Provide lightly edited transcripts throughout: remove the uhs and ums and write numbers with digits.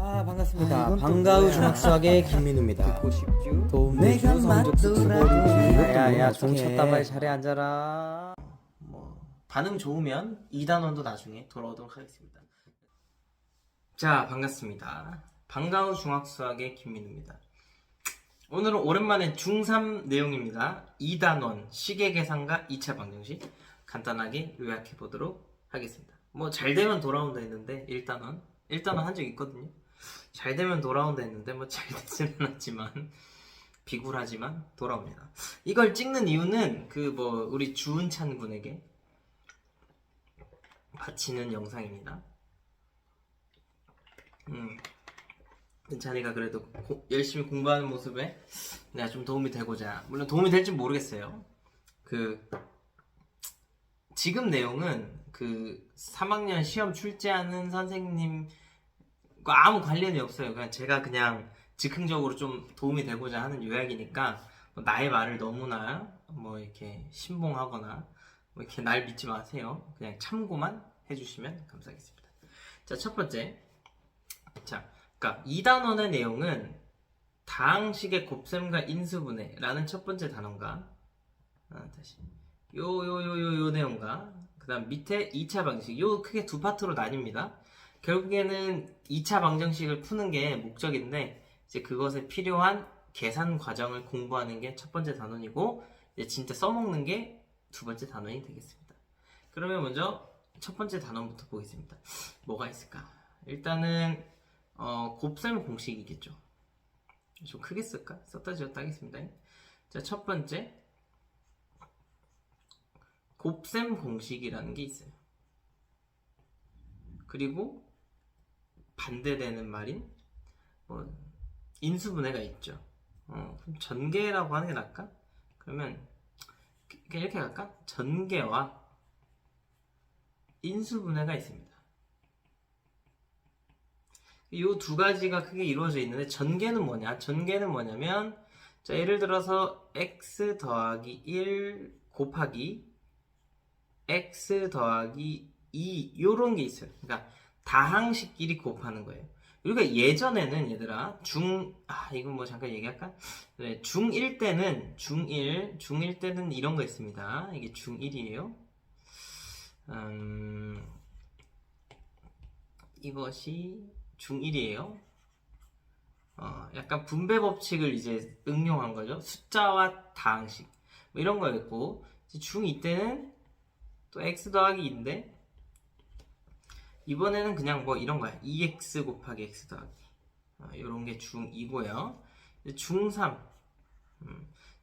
자, 반갑습니다. 이건 또 방과후 뭐야? 중학수학의 김민우입니다. 듣고 싶죠? 도움 내주 내가 성적 수고 야야야, 종 종 쳤다 쳤다 발 발 자리에 앉아라. 반응 좋으면 2단원도 나중에 돌아오도록 하겠습니다. 자, 반갑습니다. 방과후 중학수학의 김민우입니다. 오늘은 오랜만에 중3 내용입니다. 2단원 시계계산과 2차 방정식 간단하게 요약해 보도록 하겠습니다. 잘 되면 돌아온다 했는데 1단원 한 적 있거든요. 잘 되면 돌아온다 했는데 잘 되지는 않았지만 비굴하지만 돌아옵니다. 이걸 찍는 이유는 우리 주은찬 군에게 바치는 영상입니다. 은찬이가 그래도 열심히 공부하는 모습에 내가 좀 도움이 되고자, 물론 도움이 될지 모르겠어요. 지금 내용은 3학년 시험 출제하는 선생님과 아무 관련이 없어요. 제가 즉흥적으로 좀 도움이 되고자 하는 요약이니까 나의 말을 너무나 이렇게 신봉하거나 이렇게 날 믿지 마세요. 그냥 참고만 해주시면 감사하겠습니다. 자, 첫 번째. 그러니까 2단원의 내용은 다항식의 곱셈과 인수분해라는 첫 번째 단원과 요 내용과 그 다음 밑에 2차 방정식, 요 크게 두 파트로 나뉩니다. 결국에는 2차 방정식을 푸는 게 목적인데 이제 그것에 필요한 계산 과정을 공부하는 게 첫 번째 단원이고 이제 진짜 써먹는 게 두 번째 단원이 되겠습니다. 그러면 먼저 첫 번째 단원부터 보겠습니다. 뭐가 있을까? 일단은 곱셈 공식이겠죠. 좀 크게 쓸까? 썼다 지웠다 하겠습니다. 자, 첫 번째 곱셈 공식이라는 게 있어요. 그리고 반대되는 말인 인수분해가 있죠. 그럼 전개라고 하는 게 나을까? 그러면 이렇게 갈까? 전개와 인수분해가 있습니다. 이 두 가지가 크게 이루어져 있는데 전개는 뭐냐? 전개는 뭐냐면 자, 예를 들어서 x 더하기 1 곱하기 x 더하기 2 요런 게 있어요. 그러니까 다항식끼리 곱하는 거예요. 우리가 예전에는 얘들아 이건 잠깐 얘기할까? 네, 중1 때는 이런 거 있습니다. 이게 중1이에요. 이것이 중1이에요. 약간 분배 법칙을 이제 응용한 거죠. 숫자와 다항식 이런 거였고, 중2 때는 또 x 더하기 2인데 이번에는 그냥 이런 거야. 2x 곱하기 x 더하기 이런 게 중2고요.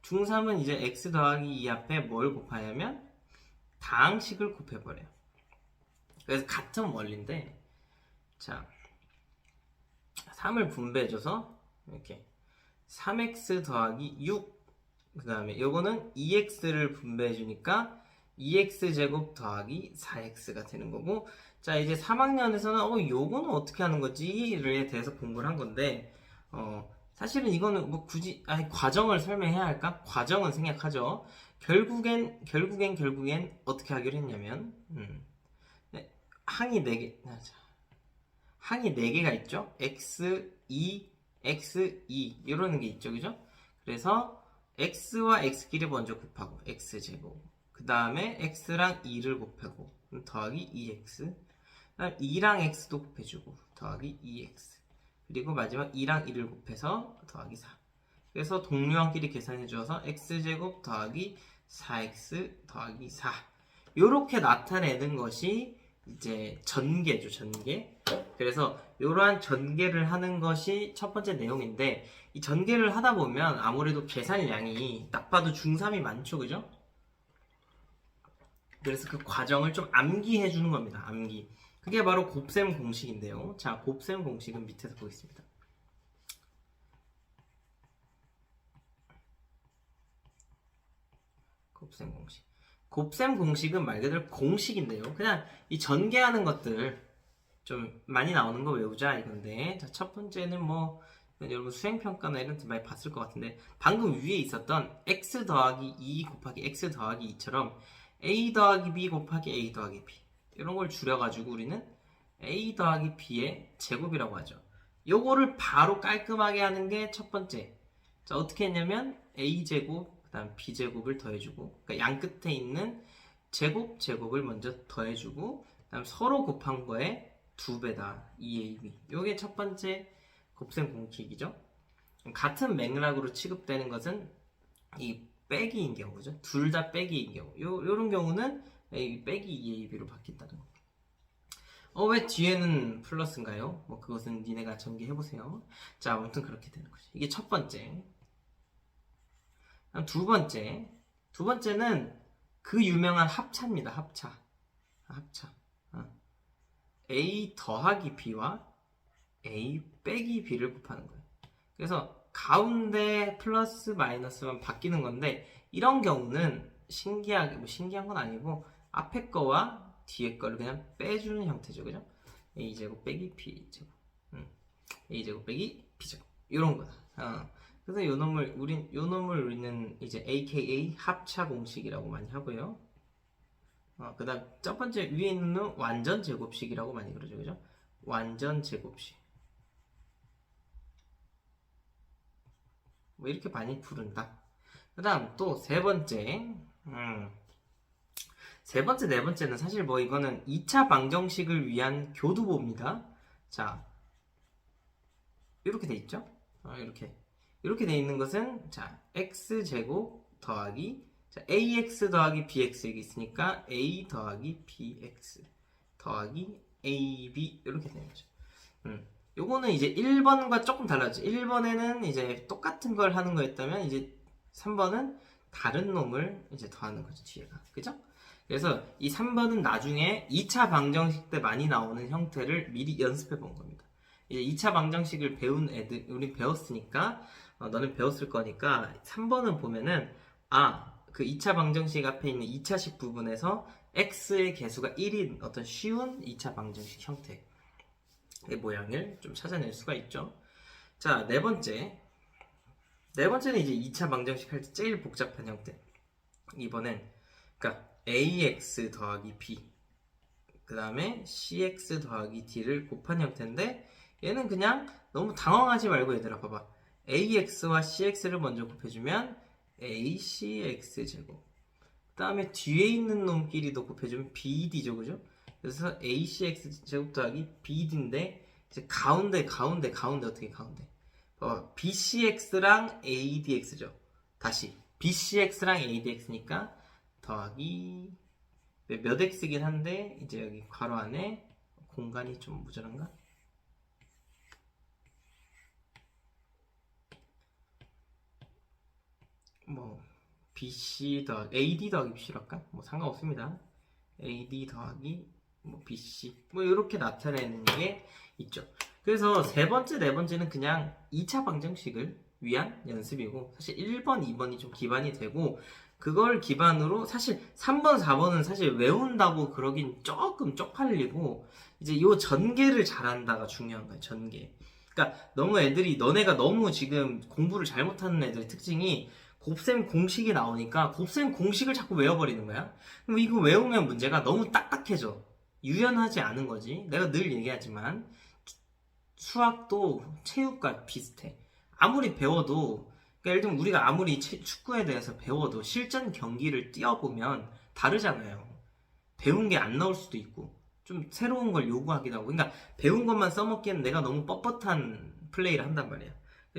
중3은 이제 x 더하기 2 앞에 뭘 곱하냐면 다항식을 곱해버려요. 그래서 같은 원리인데, 자, 3을 분배해줘서 이렇게 3x 더하기 6, 그 다음에 요거는 2x를 분배해주니까 2x제곱 더하기 4x가 되는 거고, 자, 이제 3학년에서는 요거는 어떻게 하는 거지에 대해서 공부를 한 건데, 사실은 이거는 굳이 과정을 설명해야 할까? 과정은 생략하죠. 결국엔 어떻게 하기로 했냐면 항이 4개가 있죠. x2, x2 이러는 게 있죠. 그죠? 그래서 x와 x끼리 먼저 곱하고 x제곱, 그 다음에 x랑 2를 곱하고 더하기 2x, 그 다음 2랑 x도 곱해주고 더하기 2x, 그리고 마지막 2랑 1을 곱해서 더하기 4. 그래서 동류항끼리 계산해 주어서 x제곱 더하기 4x 더하기 4 요렇게 나타내는 것이 이제 전개죠. 전개. 그래서 이러한 전개를 하는 것이 첫 번째 내용인데, 이 전개를 하다 보면 아무래도 계산량이 딱 봐도 중3이 많죠. 그죠? 그래서 그 과정을 좀 암기해 주는 겁니다. 암기. 그게 바로 곱셈 공식인데요. 자, 곱셈 공식은 밑에서 보겠습니다. 곱셈 공식. 곱셈 공식은 말 그대로 공식인데요. 그냥 이 전개하는 것들 좀 많이 나오는 거 외우자 이건데, 자, 첫 번째는 여러분 수행평가나 이런 데 많이 봤을 것 같은데, 방금 위에 있었던 x 더하기 2 곱하기 x 더하기 2처럼 a 더하기 b 곱하기 a 더하기 b 이런 걸 줄여가지고 우리는 a 더하기 b의 제곱이라고 하죠. 요거를 바로 깔끔하게 하는 게 첫 번째. 자, 어떻게 했냐면 a제곱 그다음 b제곱을 더해주고, 그러니까 양 끝에 있는 제곱을 먼저 더해주고, 그다음 서로 곱한 거에 2배다 2ab. 요게 첫 번째 곱셈 공식이죠. 같은 맥락으로 취급되는 것은 이 빼기인 경우죠. 둘 다 빼기인 경우. 요런 경우는 a 빼기 2ab로 바뀐다는 거. 왜 뒤에는 플러스인가요? 뭐 그것은 니네가 전개해보세요. 자, 아무튼 그렇게 되는 거죠. 이게 첫 번째. 두 번째는 그 유명한 합차입니다. 합차. a 더하기 b와 a 빼기 b를 곱하는 거예요. 그래서 가운데 플러스 마이너스만 바뀌는 건데, 이런 경우는 신기한 건 아니고 앞에 거와 뒤에 거를 그냥 빼주는 형태죠. 그죠? a제곱 빼기 b제곱, a제곱 빼기 b제곱, 이런 거다. 그래서 요 놈을 우리는 이제 AKA 합차 공식이라고 많이 하고요. 그 다음 첫 번째 위에 있는 놈은 완전 제곱식이라고 많이 그러죠. 그죠? 완전 제곱식. 뭐 이렇게 많이 부른다. 그 다음 또 세 번째. 네 번째는 사실 뭐 이거는 2차 방정식을 위한 교두보입니다. 자, 이렇게 돼 있죠? 이렇게 돼 있는 것은, 자, x제곱 더하기, 자, ax 더하기 bx 여기 있으니까 a 더하기 bx 더하기 ab, 이렇게 되는 거죠. 요거는 이제 1번과 조금 달라져. 1번에는 이제 똑같은 걸 하는 거였다면, 이제 3번은 다른 놈을 이제 더하는 거죠, 뒤에가. 그죠? 그래서 이 3번은 나중에 2차 방정식 때 많이 나오는 형태를 미리 연습해 본 겁니다. 이제 2차 방정식을 배운 애들, 우리 배웠으니까, 너는 배웠을 거니까, 3번은 보면은, 그 2차 방정식 앞에 있는 2차식 부분에서 x의 개수가 1인 어떤 쉬운 2차 방정식 형태의 모양을 좀 찾아낼 수가 있죠. 자, 네 번째는 이제 2차 방정식 할 때 제일 복잡한 형태. 이번엔, 그러니까 ax 더하기 b, 그 다음에 cx 더하기 d를 곱한 형태인데, 얘는 그냥 너무 당황하지 말고, 얘들아 봐봐. ax와 cx를 먼저 곱해주면 acx 제곱, 그 다음에 뒤에 있는 놈끼리도 곱해주면 bd죠. 그죠? 그래서 acx 제곱 더하기 bd인데, 이제 가운데 어떻게 가운데? bcx랑 adx죠. 다시 bcx랑 adx니까 더하기 몇 x긴 한데, 이제 여기 괄호 안에 공간이 좀 모자란가? 뭐 bc 더하기 ad 더하기 bc로 할까? 뭐 상관없습니다. ad 더하기 뭐 bc, 뭐 이렇게 나타내는 게 있죠. 그래서 세 번째, 네 번째는 그냥 2차 방정식을 위한 연습이고, 사실 1번, 2번이 좀 기반이 되고, 그걸 기반으로 사실 3번, 4번은 사실 외운다고 그러긴 조금 쪽팔리고, 이제 요 전개를 잘한다가 중요한 거예요. 전개. 그러니까 너네가 너무 지금 공부를 잘못하는 애들의 특징이, 곱셈 공식이 나오니까 곱셈 공식을 자꾸 외워버리는 거야. 그럼 이거 외우면 문제가 너무 딱딱해져. 유연하지 않은 거지. 내가 늘 얘기하지만 수학도 체육과 비슷해. 아무리 배워도, 그러니까 예를 들면 우리가 아무리 축구에 대해서 배워도 실전 경기를 뛰어보면 다르잖아요. 배운 게 안 나올 수도 있고 좀 새로운 걸 요구하기도 하고. 그러니까 배운 것만 써먹기에는 내가 너무 뻣뻣한 플레이를 한단 말이야.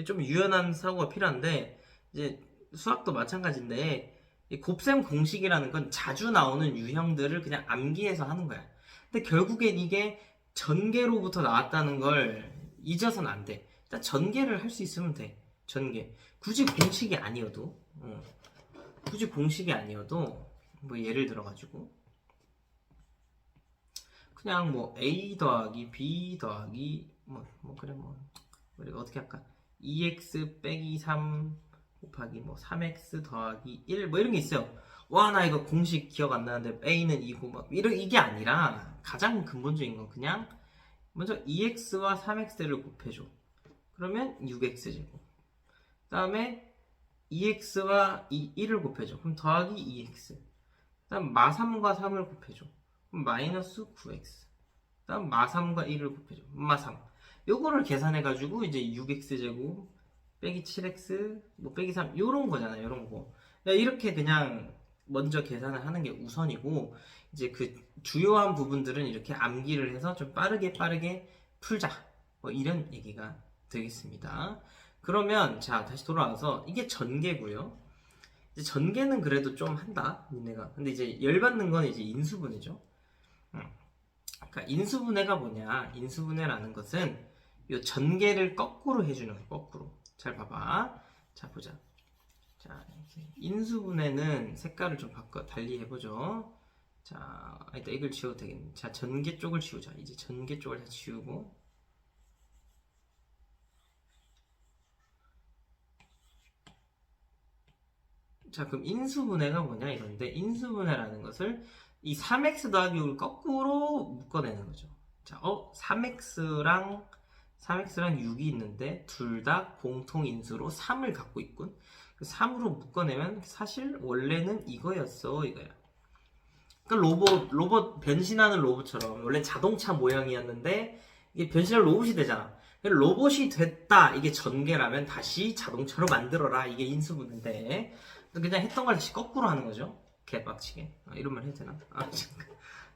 좀 유연한 사고가 필요한데, 이제 수학도 마찬가지인데, 이 곱셈 공식이라는 건 자주 나오는 유형들을 그냥 암기해서 하는 거야. 근데 결국엔 이게 전개로부터 나왔다는 걸 잊어서는 안 돼. 일단 전개를 할 수 있으면 돼. 전개. 굳이 공식이 아니어도 뭐 예를 들어가지고 그냥 뭐 a 더하기 b 더하기 우리가 어떻게 할까? 2x 빼기 3 곱하기 뭐 3x 더하기 1 뭐 이런 게 있어요. 와, 나 이거 공식 기억 안 나는데 a는 2고 막 이게 아니라, 가장 근본적인 건 그냥 먼저 2x와 3x를 곱해줘. 그러면 6x 제곱. 그 다음에 2x와 1을 곱해줘. 그럼 더하기 2x. 그 다음 마3과 3을 곱해줘. 그럼 마이너스 9x. 그 다음 마3과 1을 곱해줘. 마3. 요거를 계산해가지고 이제 6x제곱 빼기 7x 뭐 빼기 3 요런 거잖아요. 요런 거. 이렇게 그냥 먼저 계산을 하는 게 우선이고, 이제 그 주요한 부분들은 이렇게 암기를 해서 좀 빠르게 풀자. 뭐 이런 얘기가 되겠습니다. 그러면 자 다시 돌아와서 이게 전개고요. 이제 전개는 그래도 좀 한다 니네가. 근데 이제 열받는 건 이제 인수분해죠. 그러니까 인수분해가 뭐냐? 인수분해라는 것은 이 전개를 거꾸로 해주는 거예요. 거꾸로. 잘 봐봐. 자 보자. 자 이렇게 인수분해는 색깔을 좀 바꿔 달리 해보죠. 자 일단 이걸 지워도 되겠네. 자 전개 쪽을 지우자. 이제 전개 쪽을 다 지우고. 자 그럼 인수분해가 뭐냐 이건데, 인수분해라는 것을 이 3x 더하기 6을 거꾸로 묶어내는 거죠. 자 3x랑 6이 있는데 둘 다 공통인수로 3을 갖고 있군. 3으로 묶어내면 사실 원래는 이거였어 이거야. 그러니까 로봇 변신하는 로봇처럼 원래 자동차 모양이었는데 이게 변신할 로봇이 되잖아. 로봇이 됐다 이게 전개라면 다시 자동차로 만들어라 이게 인수분해인데, 그냥 했던 걸 다시 거꾸로 하는 거죠. 개빡치게. 이런 말 해도 되나?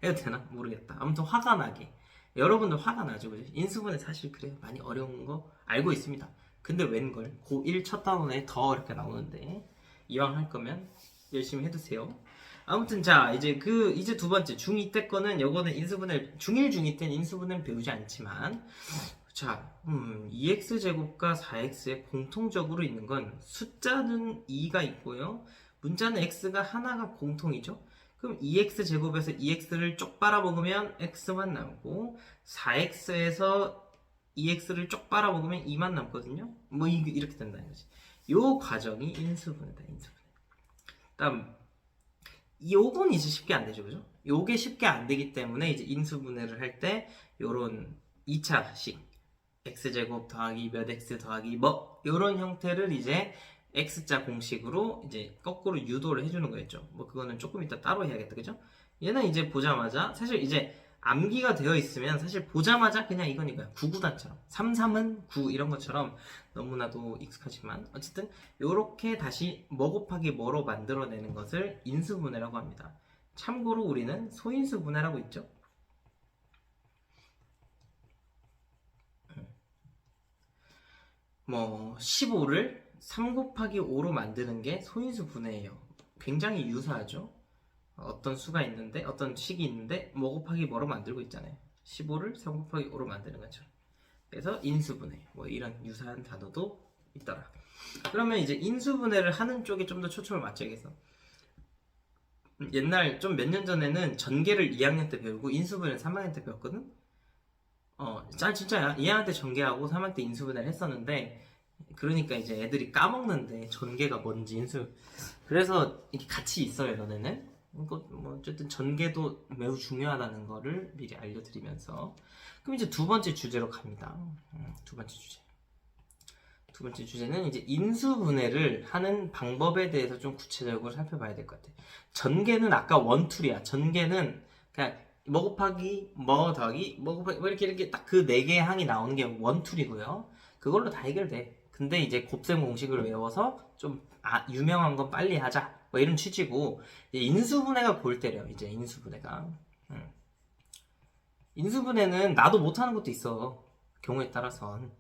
해도 되나? 모르겠다. 아무튼 화가 나게. 여러분도 화가 나죠, 그죠? 인수분해 사실 그래요. 많이 어려운 거 알고 있습니다. 근데 웬걸 고1 첫 단원에 더 이렇게 나오는데, 이왕 할 거면 열심히 해두세요. 아무튼 자 이제 이제 두 번째 중2 때 거는 요거는 인수분해, 중1 중2 때는 인수분해는 배우지 않지만, 자 2x제곱과 4x에 공통적으로 있는 건 숫자는 2가 있고요, 문자는 x가 하나가 공통이죠. 그럼 2x제곱에서 2x를 쪽 빨아먹으면 x만 남고, 4x에서 2x를 쪽 빨아먹으면 2만 남거든요. 뭐 이렇게 된다는 거지. 요 과정이 인수분해다. 인수분해. 다음 요건 이제 쉽게 안 되죠, 그죠? 요게 쉽게 안 되기 때문에 이제 인수분해를 할 때 요런 2차식 x제곱 더하기 몇 x 더하기 뭐 요런 형태를 이제 x자 공식으로 이제 거꾸로 유도를 해주는 거였죠. 뭐 그거는 조금 이따 따로 해야겠다, 그죠? 얘는 이제 보자마자 사실 이제 암기가 되어 있으면 사실 보자마자 그냥 이건 이거야. 9구단처럼 33은 9 이런 것처럼 너무나도 익숙하지만, 어쨌든 요렇게 다시 뭐 곱하기 뭐로 만들어내는 것을 인수분해라고 합니다. 참고로 우리는 소인수분해라고 있죠. 뭐 15를 3 곱하기 5로 만드는 게 소인수분해예요. 굉장히 유사하죠. 어떤 수가 있는데, 어떤 식이 있는데 뭐 곱하기 뭐로 만들고 있잖아요. 15를 3 곱하기 5로 만드는 것처럼. 그래서 인수분해, 뭐 이런 유사한 단어도 있더라. 그러면 이제 인수분해를 하는 쪽에 좀 더 초점을 맞춰야겠어. 옛날 좀 몇 년 전에는 전개를 2학년 때 배우고 인수분해를 3학년 때 배웠거든. 진짜야. 2학년 때 전개하고 3학년 때 인수분해를 했었는데, 그러니까 이제 애들이 까먹는데 전개가 뭔지 그래서 이게 같이 있어요, 너네는. 뭐 어쨌든 전개도 매우 중요하다는 거를 미리 알려드리면서, 그럼 이제 두 번째 주제로 갑니다. 두 번째 주제는 이제 인수분해를 하는 방법에 대해서 좀 구체적으로 살펴봐야 될 것 같아. 전개는 아까 원툴이야. 전개는 그냥 뭐 곱하기 뭐 더하기 뭐 곱하기 뭐 이렇게 딱 그 네 개의 항이 나오는 게 원툴이고요. 그걸로 다 해결돼. 근데 이제 곱셈 공식을 외워서 좀 유명한 건 빨리 하자, 뭐 이런 취지고, 인수분해가 골 때려. 이제 인수분해가 인수분해는 나도 못하는 것도 있어, 경우에 따라선.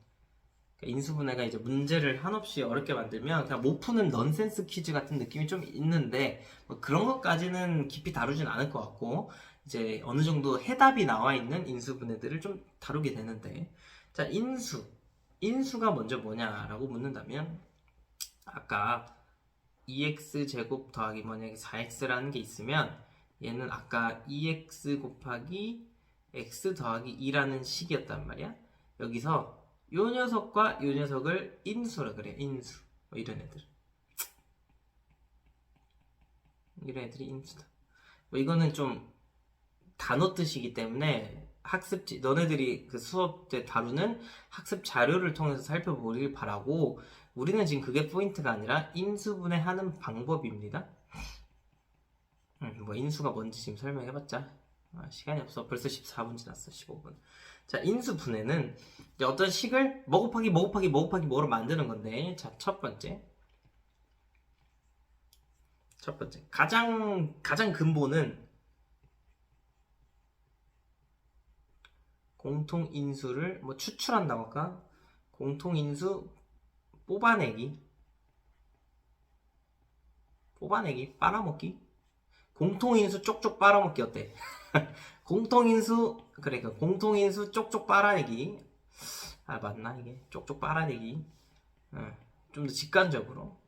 그러니까 인수분해가 이제 문제를 한없이 어렵게 만들면 그냥 못 푸는 넌센스 퀴즈 같은 느낌이 좀 있는데, 뭐 그런 것까지는 깊이 다루진 않을 것 같고, 이제 어느 정도 해답이 나와 있는 인수분해들을 좀 다루게 되는데, 자 인수가 먼저 뭐냐라고 묻는다면, 아까 2x제곱 더하기 만약에 4x라는 게 있으면, 얘는 아까 2x 곱하기 x 더하기 2라는 식이었단 말이야. 여기서 요 녀석과 요 녀석을 인수라 그래. 인수. 뭐 이런 애들이 인수다. 뭐 이거는 좀 단어 뜻이기 때문에 너네들이 그 수업 때 다루는 학습 자료를 통해서 살펴보길 바라고, 우리는 지금 그게 포인트가 아니라 인수분해하는 방법입니다. 뭐 인수가 뭔지 지금 설명해봤자 시간이 없어. 벌써 14분 지났어. 15분. 자, 인수분해는 이제 어떤 식을 뭐 곱하기 뭐 곱하기 뭐 곱하기 뭐로 만드는 건데, 자, 첫 번째 가장 근본은 공통인수를 뭐 추출한다고 할까? 공통인수 뽑아내기, 빨아먹기, 공통인수 쪽쪽 빨아먹기 어때? 공통인수, 그러니까 공통인수 쪽쪽 빨아내기. 아, 맞나 이게? 쪽쪽 빨아내기. 좀 더 직관적으로.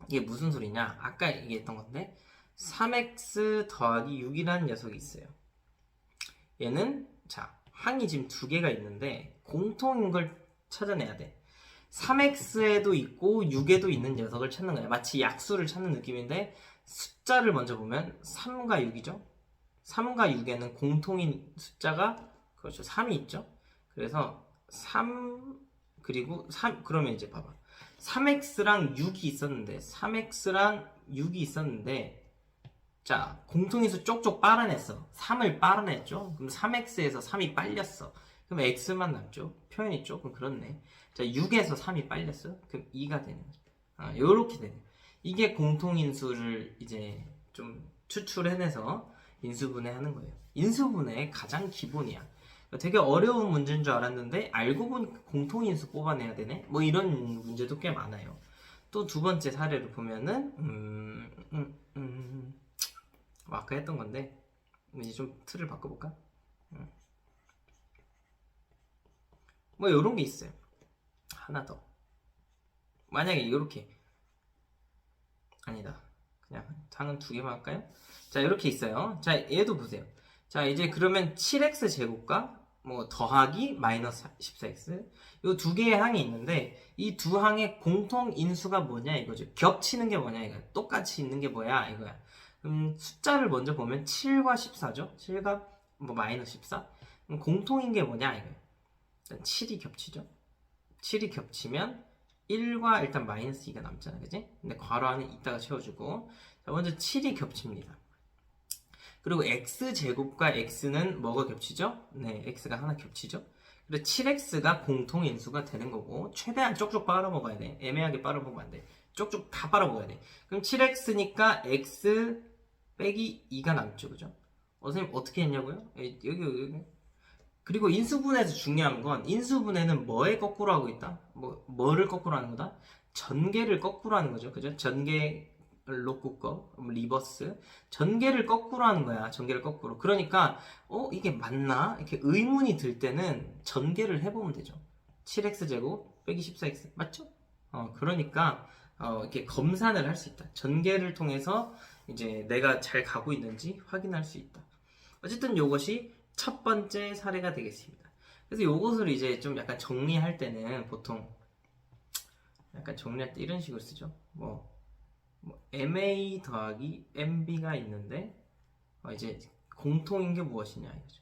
이게 무슨 소리냐? 아까 얘기했던 건데 3x 더하기 6이라는 녀석이 있어요. 얘는 자, 항이 지금 두 개가 있는데 공통인 걸 찾아내야 돼. 3x에도 있고 6에도 있는 녀석을 찾는 거야. 마치 약수를 찾는 느낌인데 숫자를 먼저 보면 3과 6이죠. 3과 6에는 공통인 숫자가 그렇죠. 3이 있죠. 그래서 3 그리고 3 그러면 이제 봐봐. 3x랑 6이 있었는데 자, 공통인수 쪽쪽 빨아냈어. 3을 빨아냈죠. 그럼 3x에서 3이 빨렸어. 그럼 x만 남죠. 표현이 조금 그렇네. 자, 6에서 3이 빨렸어. 그럼 2가 되는 거죠. 요렇게 되네. 이게 공통인수를 이제 좀 추출해내서 인수분해하는 거예요. 인수분해의 가장 기본이야. 되게 어려운 문제인 줄 알았는데 알고 보니까 공통인수 뽑아내야 되네. 뭐 이런 문제도 꽤 많아요. 또 두 번째 사례를 보면은 아까 했던 건데 이제 좀 틀을 바꿔볼까? 뭐 이런 게 있어요. 하나 더. 만약에 이렇게 아니다. 그냥 장은 두 개만 할까요? 자, 이렇게 있어요. 자, 얘도 보세요. 자, 이제 그러면 7x 제곱과 뭐 더하기 마이너스 14x 이 두 개의 항이 있는데 이 두 항의 공통 인수가 뭐냐 이거죠. 겹치는 게 뭐냐 이거야. 똑같이 있는 게 뭐야 이거야. 숫자를 먼저 보면 7과 14죠. 7과 뭐 마이너스 14. 그럼 공통인 게 뭐냐 이거야. 일단 7이 겹치죠. 7이 겹치면 1과 일단 마이너스 2가 남잖아, 그지? 근데 괄호 안에 이따가 채워주고. 자, 먼저 7이 겹칩니다. 그리고 x제곱과 x는 뭐가 겹치죠? 네, x가 하나 겹치죠. 그래서 7x가 공통인수가 되는 거고 최대한 쪽쪽 빨아먹어야 돼. 애매하게 빨아먹으면 안 돼. 쪽쪽 다 빨아먹어야 돼. 그럼 7x니까 x 빼기 2가 남죠, 그죠? 선생님 어떻게 했냐고요? 여기. 그리고 인수분해에서 중요한 건 인수분해는 뭐에 거꾸로 하고 있다? 뭐를 거꾸로 하는 거다? 전개를 거꾸로 하는 거죠, 그죠? 전개로 묶어, 리버스. 전개를 거꾸로 하는 거야, 전개를 거꾸로. 그러니까 이게 맞나? 이렇게 의문이 들 때는 전개를 해보면 되죠. 7x제곱 빼기 14x 맞죠? 그러니까 이렇게 검산을 할 수 있다. 전개를 통해서 이제 내가 잘 가고 있는지 확인할 수 있다. 어쨌든 이것이 첫 번째 사례가 되겠습니다. 그래서 이것을 이제 좀 약간 정리할 때는 보통 약간 정리할 때 이런 식으로 쓰죠. 뭐 MA 더하기 MB가 있는데 이제 공통인 게 무엇이냐 이거죠.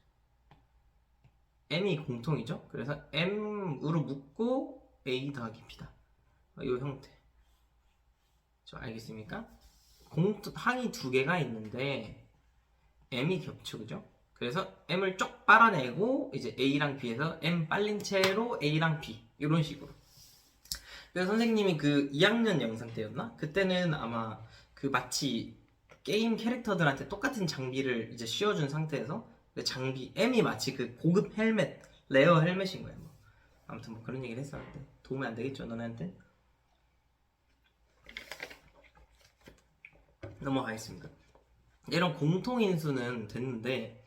M이 공통이죠. 그래서 M으로 묶고 A 더하기 B다. 이 형태. 알겠습니까? 항이 두 개가 있는데 M이 겹쳐, 그죠? 그래서 M을 쪽 빨아내고 이제 A랑 B에서 M 빨린 채로 A랑 B 이런 식으로. 그래서 선생님이 그 2학년 영상 때였나? 그때는 아마 그 마치 게임 캐릭터들한테 똑같은 장비를 이제 씌워준 상태에서 장비 M이 마치 그 고급 헬멧, 레어 헬멧인 거예요. 아무튼 뭐 그런 얘기를 했었는데 도움이 안 되겠죠, 너네한테? 넘어가겠습니다. 이런 공통인수는 됐는데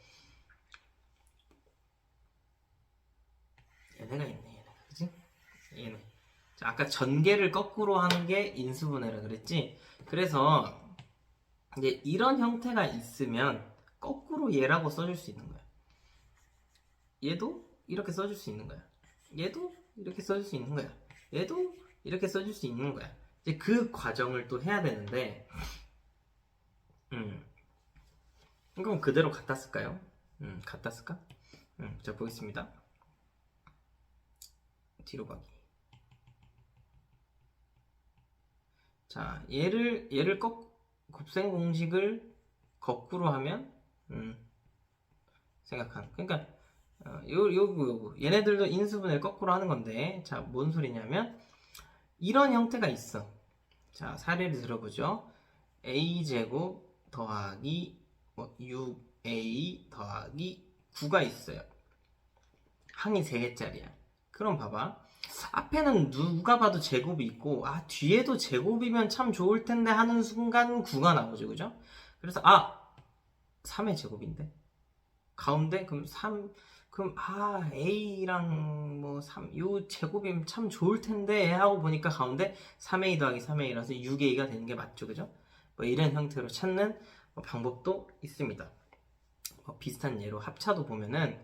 얘네가 있네, 그치? 얘네. 자, 아까 전개를 거꾸로 하는 게 인수분해라 그랬지? 그래서 이제 이런 형태가 있으면 거꾸로 얘라고 써줄 수 있는 거야. 얘도 이렇게 써줄 수 있는 거야. 얘도 이렇게 써줄 수 있는 거야. 얘도 이렇게 써줄 수 있는 거야. 이제 그 과정을 또 해야 되는데 그럼 그대로 갖다 쓸까요? 갖다 쓸까? 자, 보겠습니다. 뒤로 가기. 자, 얘를 곱셈 공식을 거꾸로 하면 그러니까 요거 얘네들도 인수분해를 거꾸로 하는 건데, 자, 뭔 소리냐면 이런 형태가 있어. 자, 사례를 들어보죠. a제곱 더하기 6a 더하기 9가 있어요. 항이 3개짜리야. 그럼 봐봐. 앞에는 누가 봐도 제곱이 있고, 뒤에도 제곱이면 참 좋을 텐데 하는 순간 9가 나오죠. 그죠? 그래서 3의 제곱인데. 가운데 그럼 3, 그럼 a랑 뭐 3, 요 제곱이면 참 좋을 텐데 하고 보니까 가운데 3a 더하기 3a라서 6a가 되는 게 맞죠. 그죠? 뭐 이런 형태로 찾는 방법도 있습니다. 비슷한 예로 합차도 보면은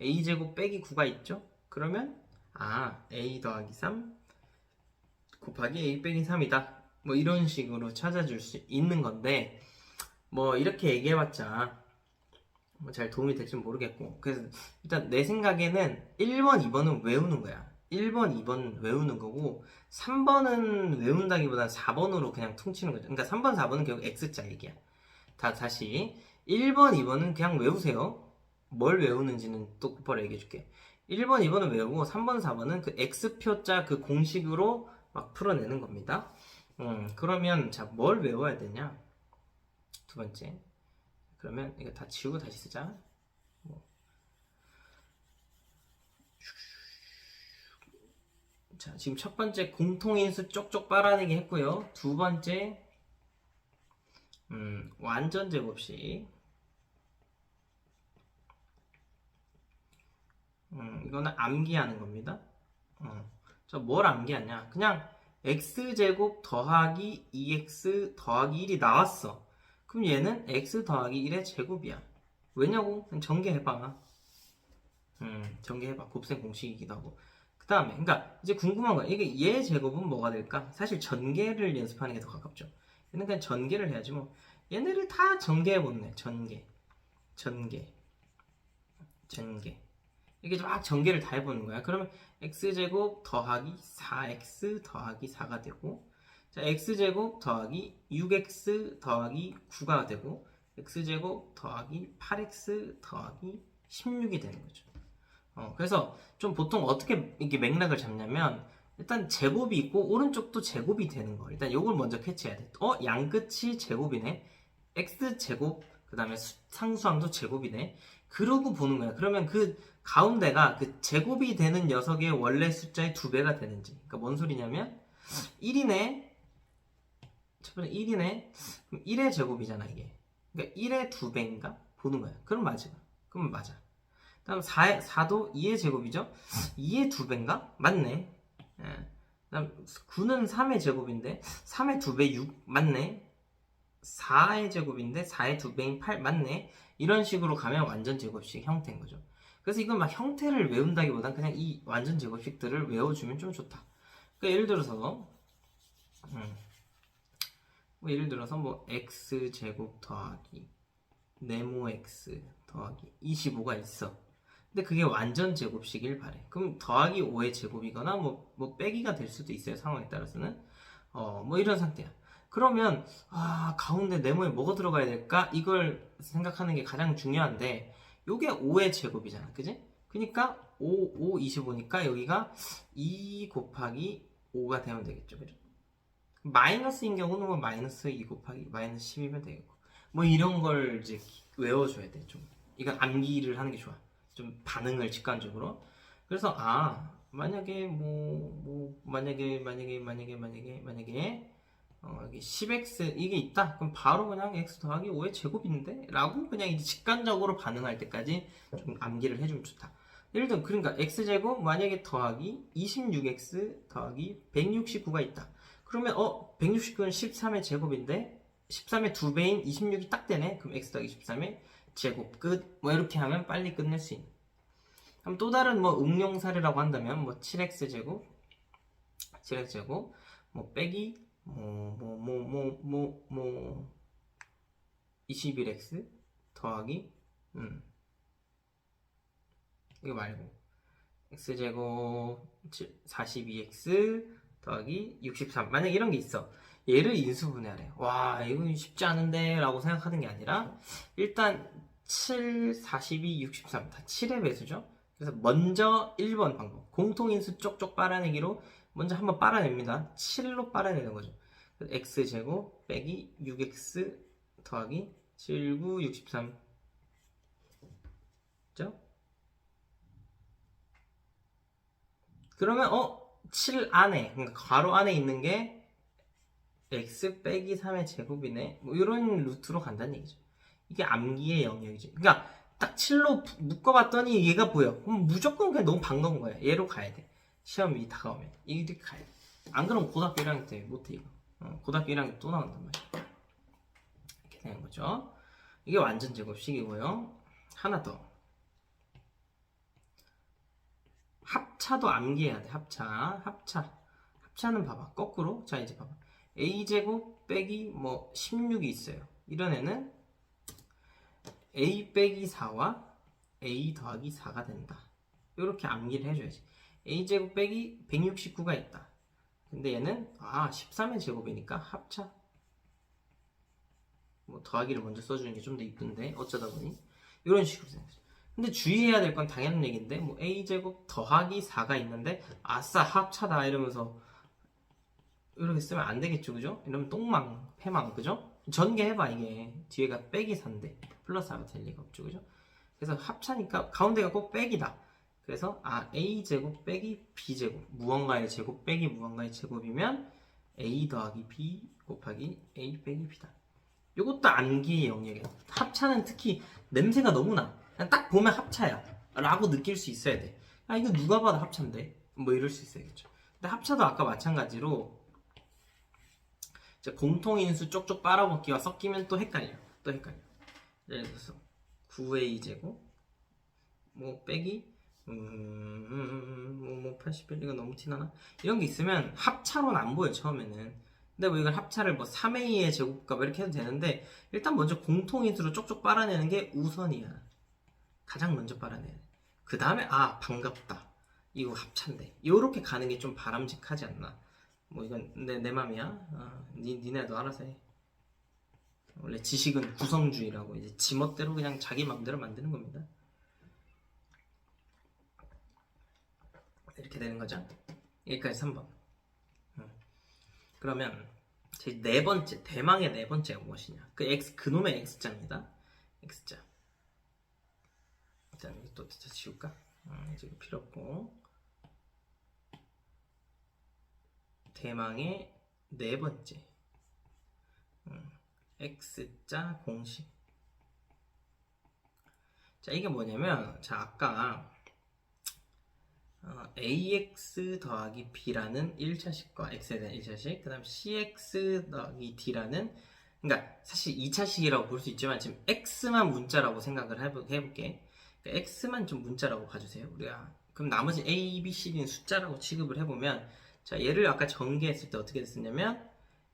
a제곱 빼기 9가 있죠? 그러면 a 더하기 3 곱하기 a 빼기 3이다. 뭐 이런 식으로 찾아줄 수 있는 건데, 뭐 이렇게 얘기해봤자 뭐 잘 도움이 될지 모르겠고, 그래서 일단 내 생각에는 1번, 2번은 외우는 거야. 1번, 2번 외우는 거고 3번은 외운다기보단 4번으로 그냥 퉁치는 거죠. 그러니까 3번, 4번은 결국 X자 얘기야. 다시 1번, 2번은 그냥 외우세요. 뭘 외우는지는 또 곧바로 얘기해 줄게. 1번, 2번은 외우고 3번, 4번은 그 X표자 그 공식으로 막 풀어내는 겁니다. 그러면 자, 뭘 외워야 되냐? 두 번째. 그러면 이거 다 지우고 다시 쓰자. 자, 지금 첫 번째 공통인수 쪽쪽 빨아내기 했고요. 두 번째 완전 제곱식. 이거는 암기하는 겁니다. 저 뭘 암기하냐? 그냥 x제곱 더하기 2x 더하기 1이 나왔어. 그럼 얘는 x 더하기 1의 제곱이야. 왜냐고? 그냥 전개해봐. 전개해봐. 곱셈 공식이기도 하고. 그 다음에, 그러니까 이제 궁금한 거야. 이게 얘 제곱은 뭐가 될까? 사실 전개를 연습하는 게 더 가깝죠. 얘는 그냥 전개를 해야지 뭐. 얘네를 다 전개해보네. 전개. 이렇게 막 전개를 다 해보는 거야. 그러면 x제곱 더하기 4x 더하기 4가 되고, 자, x제곱 더하기 6x 더하기 9가 되고, x제곱 더하기 8x 더하기 16이 되는 거죠. 그래서 좀 보통 어떻게 이렇게 맥락을 잡냐면, 일단 제곱이 있고 오른쪽도 제곱이 되는 거. 일단 요걸 먼저 캐치해야 돼. 양끝이 제곱이네. x제곱, 그 다음에 상수함도 제곱이네. 그러고 보는 거야. 그러면 그 가운데가 그 제곱이 되는 녀석의 원래 숫자의 2배가 되는지. 그러니까 뭔 소리냐면 1이네. 첫 번째 1이네. 그럼 1의 제곱이잖아 이게. 그러니까 1의 2배인가? 보는 거야. 그럼 맞아. 그럼 맞아. 다음 4도 2의 제곱이죠? 2의 2배인가? 맞네. 다음 9는 3의 제곱인데 3의 2배 6 맞네. 4의 제곱인데 4의 2배인 8 맞네. 이런 식으로 가면 완전 제곱식 형태인 거죠. 그래서 이건 막 형태를 외운다기보단 그냥 이 완전 제곱식들을 외워주면 좀 좋다. 그러니까 예를 들어서 뭐 x 제곱 더하기 네모 x 더하기 25가 있어. 근데 그게 완전 제곱식일 바래. 그럼 더하기 5의 제곱이거나 뭐 빼기가 될 수도 있어요. 상황에 따라서는. 뭐 이런 상태야. 그러면 가운데 네모에 뭐가 들어가야 될까? 이걸 생각하는 게 가장 중요한데, 요게 5의 제곱이잖아. 그지? 그러니까 5, 25니까 여기가 2 곱하기 5가 되면 되겠죠. 그죠? 마이너스인 경우는 뭐 마이너스 2 곱하기 마이너스 10이면 되겠고, 뭐 이런 걸 이제 외워줘야 돼. 좀 이건 암기를 하는 게 좋아. 좀 반응을 직관적으로. 그래서 만약에 만약에 여기 10x 이게 있다. 그럼 바로 그냥 x 더하기 5의 제곱인데? 라고 그냥 이제 직관적으로 반응할 때까지 좀 암기를 해주면 좋다. 예를 들면 그러니까 x제곱 만약에 더하기 26x 더하기 169가 있다. 그러면 169는 13의 제곱인데 13의 2배인 26이 딱 되네. 그럼 x 더하기 13의 제곱 끝. 뭐 이렇게 하면 빨리 끝낼 수 있는. 그럼 또 다른 뭐 응용 사례라고 한다면 뭐 7x 제곱 뭐 빼기 21x 더하기 이거 말고 x제곱 42x 더하기 63 만약 이런 게 있어. 얘를 인수분해하래. 와 이건 쉽지 않은데 라고 생각하는 게 아니라 일단 7, 42, 63 다 7의 배수죠. 그래서 먼저 1번 방법 공통인수 쪽쪽 빨아내기로 먼저 한번 빨아냅니다. 7로 빨아내는 거죠. x제곱 빼기 6x 더하기 7, 9, 63 그죠? 그러면 7 안에 그러니까 괄호 안에 있는 게 x 빼기 3의 제곱이네 뭐 이런 루트로 간다는 얘기죠. 이게 암기의 영역이죠. 그러니까 딱 7로 묶어봤더니 얘가 보여. 그럼 무조건 그냥 너무 반가운 거야. 얘로 가야 돼. 시험이 다가오면 이렇게 가야 돼. 안 그러면 고등학교 1학년 때 못해 이거. 고등학교 1학년 또 나온단 말이야. 이렇게 되는 거죠. 이게 완전 제곱식이고요. 하나 더. 합차도 암기해야 돼. 합차는 봐봐. 거꾸로. 자 이제 봐봐. a제곱 빼기 뭐 16이 있어요. 이런 애는 a 빼기 4와 a 더하기 4가 된다. 이렇게 암기를 해줘야지. a제곱 빼기 169가 있다. 근데 얘는 13의 제곱이니까 합차. 뭐 더하기를 먼저 써주는 게 좀 더 이쁜데 어쩌다 보니 이런 식으로 생각해. 근데 주의해야 될 건 당연한 얘기인데 뭐 a제곱 더하기 4가 있는데 아싸 합차다 이러면서 이렇게 쓰면 안 되겠죠, 그죠? 이러면 똥망, 패망, 그죠? 전개해봐 이게 뒤에가 빼기 4인데 플러스 4가 될 리가 없죠, 그죠? 그래서 합차니까 가운데가 꼭 빼기다. 그래서 a제곱 빼기 b제곱 무언가의 제곱 빼기 무언가의 제곱이면 a 더하기 b 곱하기 a 빼기 b다. 이것도 암기의 영역이야. 합차는 특히 냄새가 너무 나. 그냥 딱 보면 합차야 라고 느낄 수 있어야 돼. 이거 누가 봐도 합차인데 뭐 이럴 수 있어야겠죠. 근데 합차도 아까 마찬가지로 공통인수 쪽쪽 빨아먹기와 섞이면 또 헷갈려. 예를 들어서 9a 제곱 뭐 빼기 81 이거 너무 티나나? 이런 게 있으면 합차로는 안 보여 처음에는. 근데 뭐 이걸 합차를 뭐 3a의 제곱값 이렇게 해도 되는데 일단 먼저 공통인수로 쪽쪽 빨아내는 게 우선이야. 가장 먼저 빨아내야 돼. 그 다음에 반갑다 이거 합차인데 요렇게 가는 게 좀 바람직하지 않나. 뭐 이건 내 맘이야. 니네도 알아서 해. 원래 지식은 구성주의라고 이제 지멋대로 그냥 자기 맘대로 만드는 겁니다. 이렇게 되는 거죠. 여기까지 3번. 그러면 제 네 번째 대망의 네 번째가 무엇이냐? 그놈의 x자입니다. x자. 일단 또 지울까? 지금 필요 없고. 대망의 네 번째 x자 공식. 자 이게 뭐냐면 자 아까 ax 더하기 b라는 1차식과 x에 대한 1차식 그 다음 cx 더하기 d라는 그러니까 사실 2차식이라고 볼 수 있지만 지금 x만 문자라고 생각을 해볼게. 그러니까 x만 좀 문자라고 봐주세요. 우리가 그럼 나머지 a, b, c는 숫자라고 취급을 해보면 자 얘를 아까 전개했을 때 어떻게 됐었냐면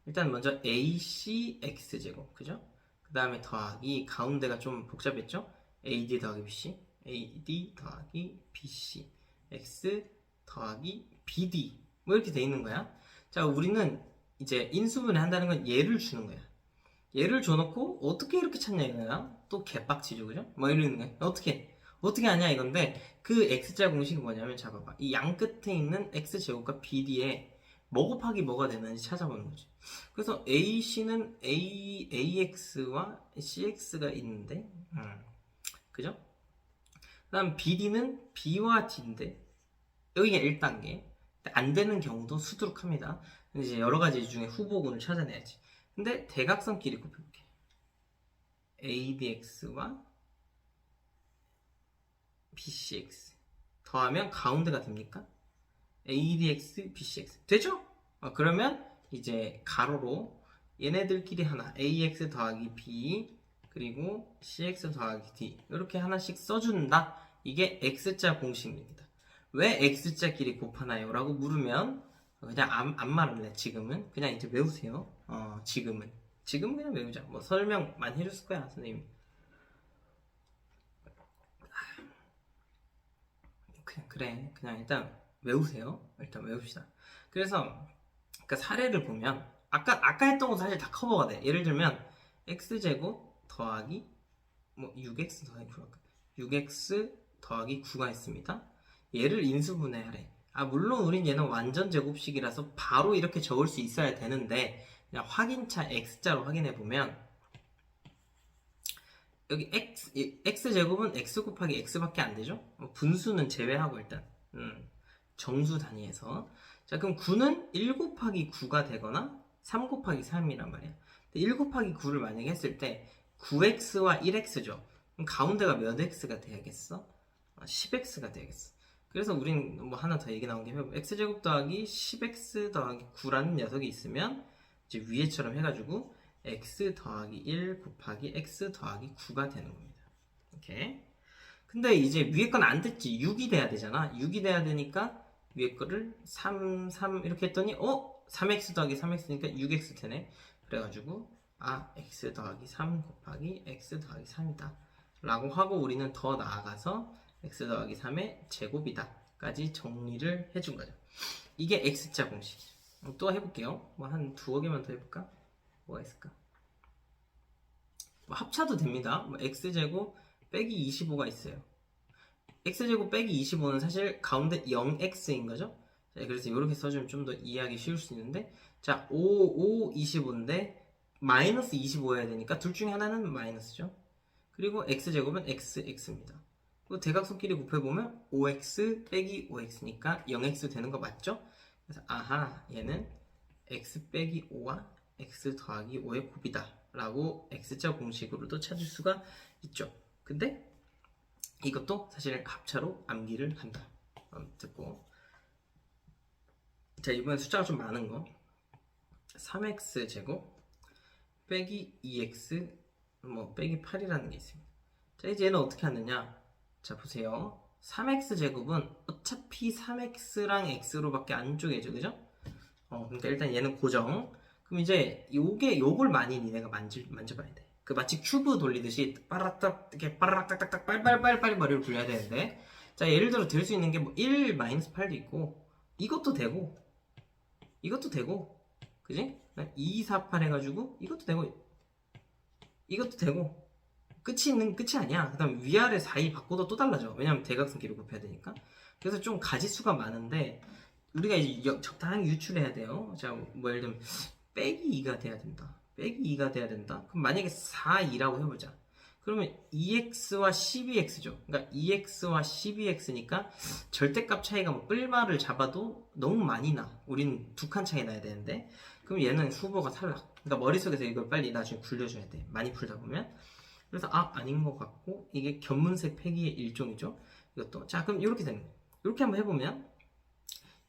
일단 먼저 ac x제곱 그죠? 그 다음에 더하기 가운데가 좀 복잡했죠? ad 더하기 bc ad 더하기 bc x 더하기 bd 뭐 이렇게 돼 있는 거야. 자 우리는 이제 인수분해 한다는 건 얘를 주는 거야. 얘를 줘놓고 어떻게 이렇게 찾냐 이거야. 또 개빡치죠 그죠? 뭐 이러는 거야. 어떻게 하냐 이건데 그 x자 공식이 뭐냐면 자 봐봐 이 양 끝에 있는 x제곱과 bd에 뭐 곱하기 뭐가 되는지 찾아보는 거지. 그래서 ac는 ax와 cx가 있는데 그죠? 그 다음 bd는 b와 d인데 여기가 1단계 안 되는 경우도 수두룩합니다. 이제 여러 가지 중에 후보군을 찾아내야지. 근데 대각선끼리 곱해볼게. adx와 bcx 더하면 가운데가 됩니까? adx, bcx 되죠? 그러면 이제 가로로 얘네들끼리 하나 ax 더하기 b 그리고 cx 더하기 d 이렇게 하나씩 써준다. 이게 x자 공식입니다. 왜 x자끼리 곱하나요? 라고 물으면 그냥 안 말할래. 지금은 그냥 이제 외우세요. 지금은 그냥 외우자. 뭐 설명 많이 해줬을 거야 선생님이. 그냥 일단 외우세요. 일단 외웁시다. 그래서 그러니까 사례를 보면 아까 했던 거 사실 다 커버가 돼. 예를 들면 x제곱 더하기 뭐 6x 더하기 6x 더하기 9가 있습니다. 얘를 인수분해하래. 물론 우린 얘는 완전 제곱식이라서 바로 이렇게 적을 수 있어야 되는데 그냥 확인차 x자로 확인해보면 여기 x제곱은 x 곱하기 x밖에 안 되죠? 분수는 제외하고 일단 정수 단위에서 자 그럼 9는 1 곱하기 9가 되거나 3 곱하기 3이란 말이야. 1 곱하기 9를 만약에 했을 때 9x와 1x죠. 그럼 가운데가 몇 x가 돼야겠어? 10x가 돼야겠어. 그래서 우린 뭐 하나 더 얘기 나온 게 x제곱 더하기 10x 더하기 9라는 녀석이 있으면 이제 위에처럼 해가지고 x 더하기 1 곱하기 x 더하기 9가 되는 겁니다. 이렇게. 근데 이제 위에 건 안 됐지. 6이 돼야 되잖아. 6이 돼야 되니까 위에 거를 3 이렇게 했더니 3x 더하기 3x니까 6x 되네. 그래가지고 x 더하기 3 곱하기 x 더하기 3이다 라고 하고 우리는 더 나아가서 x 더하기 3의 제곱이다 까지 정리를 해준 거죠. 이게 x자 공식이죠. 또 해볼게요. 뭐 한 두어 개만 더 해볼까? 뭐가 있을까? 합차도 됩니다. x제곱 빼기 25가 있어요. x제곱 빼기 25는 사실 가운데 0x인 거죠. 자, 그래서 이렇게 써주면 좀 더 이해하기 쉬울 수 있는데 자 5, 25인데 마이너스 25여야 되니까 둘 중에 하나는 마이너스죠. 그리고 x제곱은 x입니다. 그리고 대각선끼리 곱해보면 5x 빼기 5x니까 0x 되는 거 맞죠? 그래서 얘는 x 빼기 5와 x 더하기 5의 곱이다 라고 x자 공식으로도 찾을 수가 있죠. 근데 이것도 사실 합차로 암기를 한다. 듣고 자 이번엔 숫자가 좀 많은 거 3x 제곱 빼기 2x 빼기 8이라는 게 있습니다. 자 이제 얘는 어떻게 하느냐 자 보세요. 3x 제곱은 어차피 3x랑 x로 밖에 안 쪼개죠. 그죠? 그러니까 일단 얘는 고정. 그럼 이제 요걸 많이 니네가 만져봐야 돼. 그 마치 큐브 돌리듯이 빠라딱 이렇게 빠라딱딱딱 빨빨빨빨 머리를 굴려야 되는데 자 예를 들어 될 수 있는 게 1 마이너스 8도 있고 이것도 되고 그지? 2, 4, 8 해가지고 이것도 되고 끝이 아니야. 그 다음 위아래 사이 바꿔도 또 달라져. 왜냐면 대각선끼리 곱해야 되니까. 그래서 좀 가지수가 많은데 우리가 이제 적당히 유출해야 돼요. 자 뭐 예를 들면 빼기 2가 돼야 된다. 그럼 만약에 4, 2라고 해보자. 그러면 2x와 12x죠. 그러니까 2x와 12x니까 절대값 차이가 뿔말을 잡아도 너무 많이 나. 우린 2칸 차이 나야 되는데 그럼 얘는 후보가 탈락. 그러니까 머릿속에서 이걸 빨리 나중에 굴려줘야 돼. 많이 풀다 보면. 그래서 아닌 것 같고 이게 견문색 폐기의 일종이죠. 이것도 자 그럼 이렇게 되는 거예요. 이렇게 한번 해보면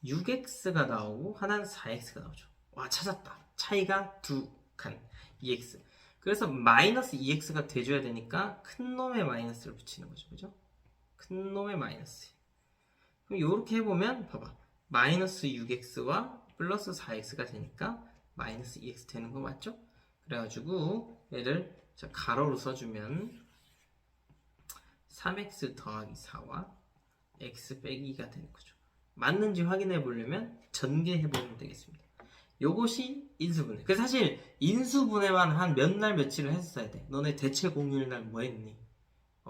6x가 나오고 하나는 4x가 나오죠. 와 찾았다. 차이가 2칸 2x. 그래서 마이너스 2x가 돼줘야 되니까 큰 놈의 마이너스를 붙이는 거죠. 그죠? 큰 놈의 마이너스. 그럼 이렇게 해보면 봐봐. 마이너스 6x와 플러스 4x가 되니까 마이너스 2x 되는 거 맞죠? 그래가지고 얘를 가로로 써주면 3x 더하기 4와 x 빼기 2가 되는 거죠. 맞는지 확인해 보려면 전개해 보면 되겠습니다. 요것이 인수분해. 그래서 사실 인수분해만 한 몇 날 며칠을 했어야 돼. 너네 대체 공휴일 날 뭐 했니?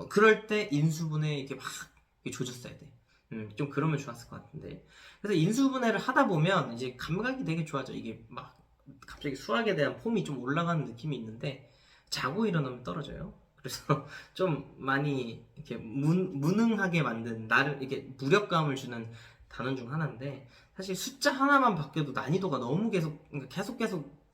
그럴 때 인수분해 이렇게 막 이렇게 조졌어야 돼. 좀 그러면 좋았을 것 같은데. 그래서 인수분해를 하다 보면 이제 감각이 되게 좋아져. 이게 막 갑자기 수학에 대한 폼이 좀 올라가는 느낌이 있는데 자고 일어나면 떨어져요. 그래서 좀 많이 이렇게 무능하게 만든 나를 이렇게 무력감을 주는 단원 중 하나인데 사실 숫자 하나만 바뀌어도 난이도가 너무 계속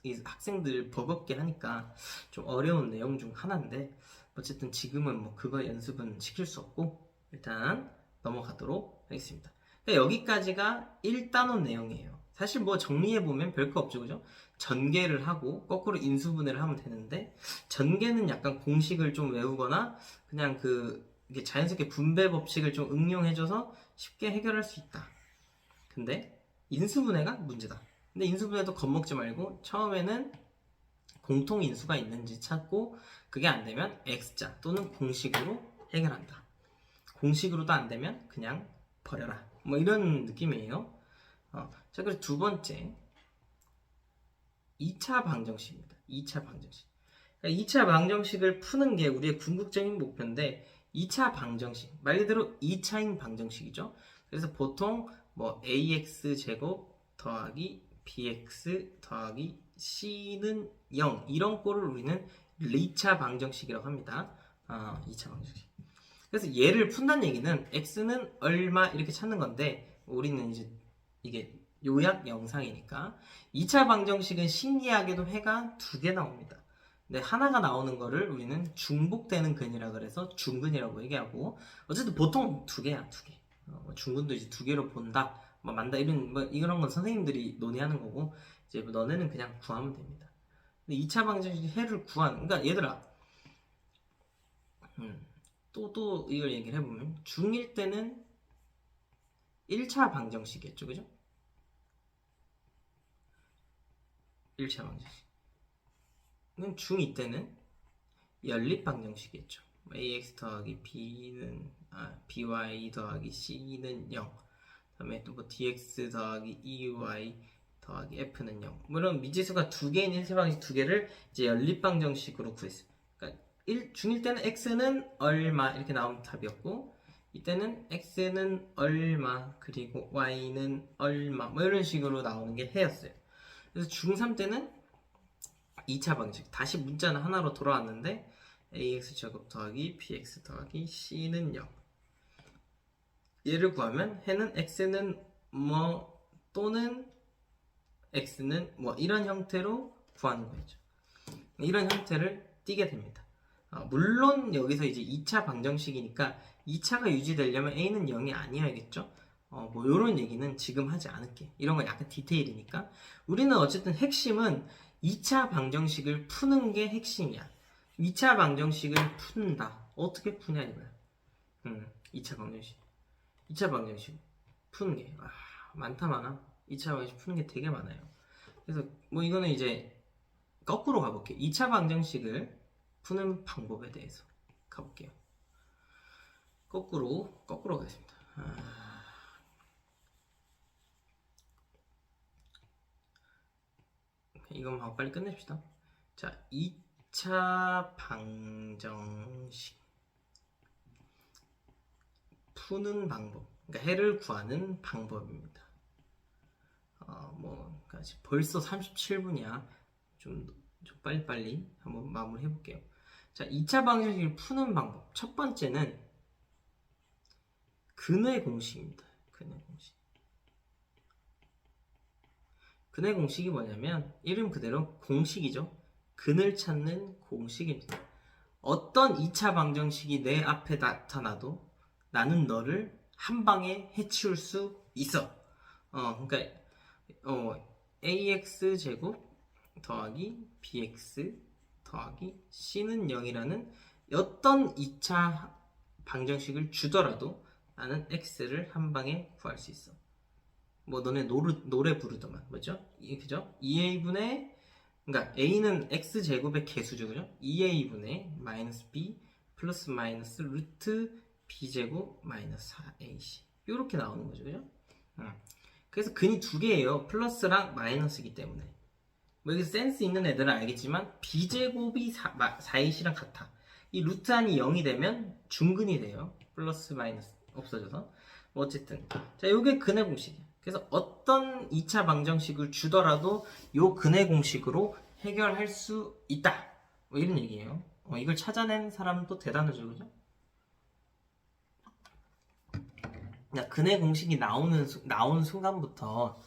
이 학생들 버겁게 하니까 좀 어려운 내용 중 하나인데 어쨌든 지금은 뭐 그거 연습은 시킬 수 없고 일단 넘어가도록 하겠습니다. 그러니까 여기까지가 1단원 내용이에요. 사실 뭐 정리해보면 별거 없죠. 그죠? 전개를 하고 거꾸로 인수분해를 하면 되는데 전개는 약간 공식을 좀 외우거나 그냥 이게 자연스럽게 분배 법칙을 좀 응용해줘서 쉽게 해결할 수 있다. 근데 인수분해가 문제다. 근데 인수분해도 겁먹지 말고 처음에는 공통인수가 있는지 찾고 그게 안 되면 x자 또는 공식으로 해결한다. 공식으로도 안 되면 그냥 버려라. 뭐 이런 느낌이에요. 자, 그리고 두 번째 2차 방정식입니다. 2차 방정식. 그러니까 2차 방정식을 푸는 게 우리의 궁극적인 목표인데 2차 방정식, 말 그대로 2차인 방정식이죠. 그래서 보통 뭐 ax 제곱 더하기 bx 더하기 c는 0 이런 꼴을 우리는 2차 방정식이라고 합니다. 2차 방정식. 그래서 얘를 푼다는 얘기는 x는 얼마 이렇게 찾는 건데 우리는 이제 이게 요약 영상이니까 2차 방정식은 신기하게도 해가 2개 나옵니다. 근데 하나가 나오는 거를 우리는 중복되는 근이라 그래서 중근이라고 얘기하고 어쨌든 보통 2개야 2개. 중근도 이제 2개로 본다, 뭐 만다 이런 건 선생님들이 논의하는 거고 이제 너네는 그냥 구하면 됩니다. 근데 2차 방정식 해를 구하는, 그러니까 얘들아 또 이걸 얘기를 해보면 중1 때는 1차 방정식이었죠, 그죠? 1차 방정식. 중2 때는 연립 방정식이었죠. ax 더하기 b는 by 더하기 c는 0. 그다음에 또 뭐 dx 더하기 ey 더하기 f는 0. 물론 미지수가 2개인 1차 방정식 2개를 이제 연립 방정식으로 구했어요. 그러니까 중1 때는 x는 얼마 이렇게 나오면 답이었고, 이때는 x는 얼마 그리고 y는 얼마 뭐 이런 식으로 나오는 게 해였어요. 그래서 중3 때는 2차 방식, 다시 문자는 하나로 돌아왔는데 ax 제곱 더하기 bx 더하기 c는 0. 얘를 구하면 해는 x는 뭐 또는 x는 뭐 이런 형태로 구하는 거죠. 이런 형태를 띠게 됩니다. 물론 여기서 이제 2차 방정식이니까 2차가 유지되려면 a는 0이 아니어야겠죠. 뭐 이런 얘기는 지금 하지 않을게. 이런 건 약간 디테일이니까. 우리는 어쨌든 핵심은 2차 방정식을 푸는 게 핵심이야. 2차 방정식을 푼다. 어떻게 푸냐 이거야. 2차 방정식. 2차 방정식 푸는 게 많다 많아. 2차 방정식 푸는 게 되게 많아요. 그래서 뭐 이거는 이제 거꾸로 가볼게요. 2차 방정식을 푸는 방법에 대해서 가볼게요. 거꾸로 가겠습니다. 이건 하고 빨리 끝냅시다. 자, 2차 방정식 푸는 방법, 그러니까 해를 구하는 방법입니다. 벌써 37분이야. 좀 빨리빨리 한번 마무리 해볼게요. 자, 2차 방정식을 푸는 방법. 첫 번째는 근의 공식입니다. 근의 공식. 근의 공식이 뭐냐면 이름 그대로 공식이죠. 근을 찾는 공식입니다. 어떤 2차 방정식이 내 앞에 나타나도 나는 너를 한 방에 해치울 수 있어. 그러니까 ax 제곱 더하기 bx 더하기 c는 0이라는 어떤 2차 방정식을 주더라도 나는 x를 한 방에 구할 수 있어. 뭐 너네 노래 부르더만 뭐죠? 그죠? 2a분의, 그러니까 a는 x 제곱의 개수죠, 그죠? 2a분의 마이너스 b 플러스 마이너스 루트 b 제곱 마이너스 4ac 이렇게 나오는 거죠, 그죠? 그래서 근이 2개예요. 플러스랑 마이너스이기 때문에. 뭐 여기 센스 있는 애들은 알겠지만 b 제곱이 4ac랑 같아. 이 루트 안이 0이 되면 중근이 돼요. 플러스 마이너스 없어져서. 뭐 어쨌든 자, 요게 근의 공식이야. 그래서 어떤 2차 방정식을 주더라도 요 근의 공식으로 해결할 수 있다. 뭐 이런 얘기예요. 이걸 찾아낸 사람은 또 대단하죠, 그죠? 근의 공식이 나온 순간부터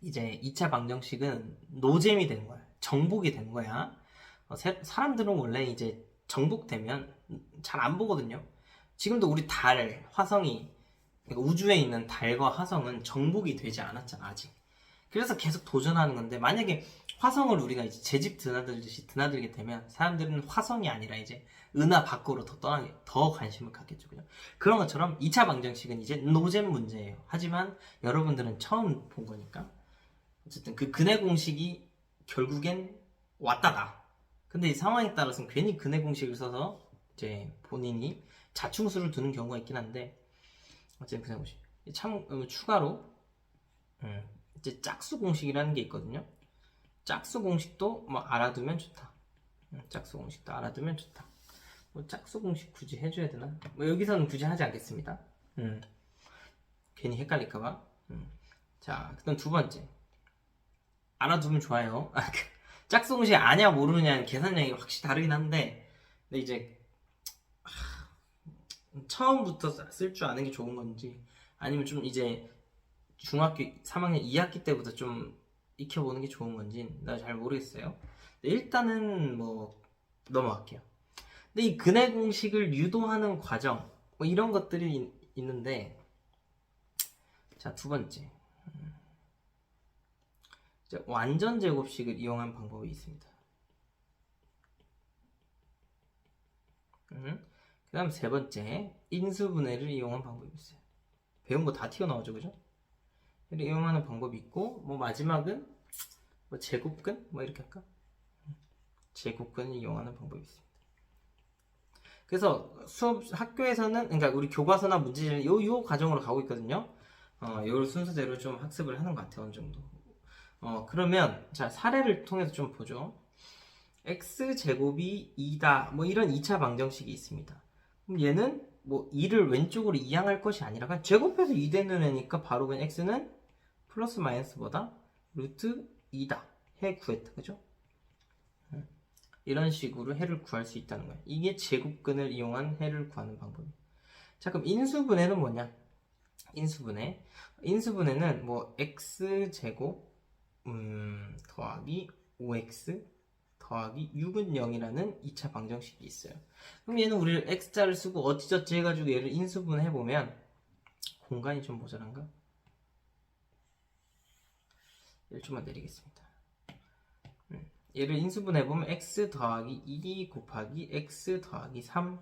이제 2차 방정식은 노잼이 되는 거야. 정복이 되는 거야. 사람들은 원래 이제 정복되면 잘 안 보거든요. 지금도 우리 달, 화성이, 그러니까 우주에 있는 달과 화성은 정복이 되지 않았잖아, 아직. 그래서 계속 도전하는 건데, 만약에 화성을 우리가 이제 제집 드나들듯이 드나들게 되면 사람들은 화성이 아니라 이제 은하 밖으로 더 관심을 갖겠죠, 그죠? 그런 것처럼 2차 방정식은 이제 노잼 문제예요. 하지만 여러분들은 처음 본 거니까. 어쨌든 그 근의 공식이 결국엔 왔다가. 근데 이 상황에 따라서는 괜히 근의 공식을 써서 이제 본인이 자충수를 두는 경우가 있긴 한데, 어쨌든 근의 공식. 추가로 이제 짝수 공식이라는 게 있거든요. 짝수 공식도 뭐 알아두면 좋다. 짝수 공식도 알아두면 좋다. 뭐 짝수 공식 굳이 해줘야 되나? 뭐 여기서는 굳이 하지 않겠습니다. 괜히 헷갈릴까봐. 자, 그다음 두 번째. 알아두면 좋아요. 짝수 공식 아냐 모르냐는 계산량이 확실히 다르긴 한데, 근데 이제 처음부터 쓸 줄 아는 게 좋은 건지, 아니면 좀 이제 중학교 3학년 2학기 때부터 좀 익혀보는 게 좋은 건지 나 잘 모르겠어요. 근데 일단은 뭐 넘어갈게요. 근데 이 근해 공식을 유도하는 과정 뭐 이런 것들이 있는데, 자, 두 번째. 이제 완전 제곱식을 이용한 방법이 있습니다. 그 다음 세 번째, 인수분해를 이용한 방법이 있어요. 배운 거 다 튀어나오죠, 그죠? 를 이용하는 방법이 있고, 뭐 마지막은 뭐 제곱근? 뭐 이렇게 할까? 제곱근을 이용하는 방법이 있습니다. 그래서 수업 학교에서는, 그러니까 우리 교과서나 문제집 요 과정으로 가고 있거든요. 요 순서대로 좀 학습을 하는 것 같아요, 어느 정도. 그러면 자, 사례를 통해서 좀 보죠. x제곱이 2다 뭐 이런 2차 방정식이 있습니다. 그럼 얘는 뭐 2를 왼쪽으로 이항할 것이 아니라 그냥 제곱해서 2 되는 애니까 바로 그냥 x는 플러스 마이너스보다 루트 2다 해 구했다, 그죠? 이런 식으로 해를 구할 수 있다는 거예요. 이게 제곱근을 이용한 해를 구하는 방법이에요. 자, 그럼 인수분해는 뭐냐? 인수분해는 뭐 x제곱 더하기 5x 더하기 6은 0이라는 2차 방정식이 있어요. 그럼 얘는 우리를 x자를 쓰고 어찌저찌 해가지고 얘를 인수분해 해보면 공간이 좀 모자란가? 얘를 좀만 내리겠습니다. 얘를 인수분해 해보면 x 더하기 2 곱하기 x 더하기 3는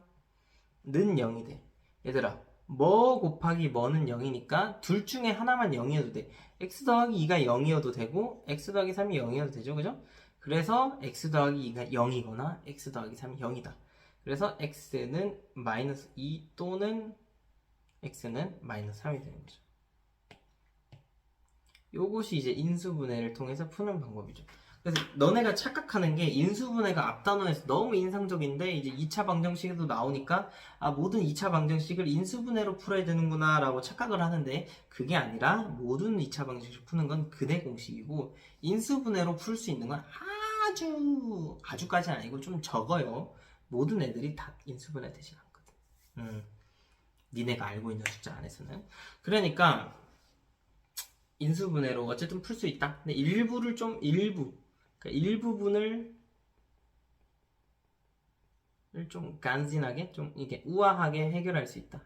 0이 돼. 얘들아, 뭐 곱하기 뭐는 0이니까 둘 중에 하나만 0이어도 돼. x 더하기 2가 0이어도 되고 x 더하기 3이 0이어도 되죠, 그죠? 그래서 x 더하기 2가 0이거나 x 더하기 3이 0이다. 그래서 x는 마이너스 2 또는 x는 마이너스 3이 되는 거죠. 요것이 이제 인수분해를 통해서 푸는 방법이죠. 그래서 너네가 착각하는 게 인수분해가 앞단원에서 너무 인상적인데 이제 2차 방정식에도 나오니까 모든 2차 방정식을 인수분해로 풀어야 되는구나 라고 착각을 하는데, 그게 아니라 모든 2차 방정식을 푸는 건 근해 공식이고 인수분해로 풀 수 있는 건 아주까지는 아니고 좀 적어요. 모든 애들이 다 인수분해 되진 않거든. 니네가 알고 있는 숫자 안에서는. 그러니까 인수분해로 어쨌든 풀 수 있다. 근데 일부분을 좀 간신하게, 좀 이게 우아하게 해결할 수 있다.